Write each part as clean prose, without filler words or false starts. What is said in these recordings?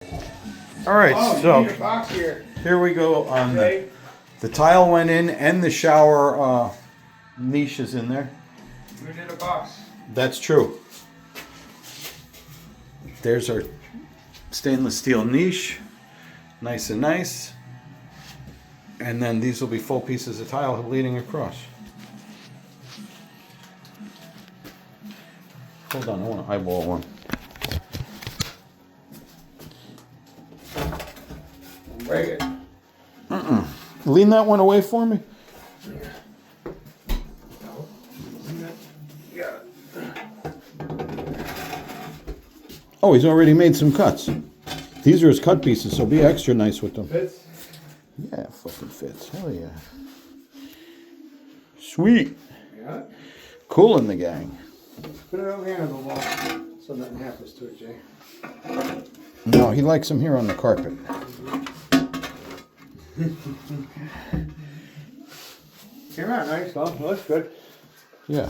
All right, Oh, so you need a box here. here we go on Okay. the tile went in and the shower niche is in there. We need a box. That's true. There's our stainless steel niche, nice and nice. And then these will be full pieces of tile leading across. Hold on, I want to eyeball one. Break it. Lean that one away for me. Yeah. Oh, he's already made some cuts. These are his cut pieces, so be extra nice with them. Fits? Yeah, fucking fits. Hell yeah. Sweet. Yeah. Cool in the gang. Put it over here on the wall so nothing happens to it, Jay. No, he likes them here on the carpet. Came out nice, though. Looks good. Yeah.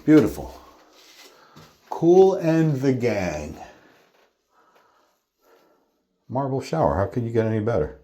Beautiful. Cool and the gang. Marble shower. How could you get any better?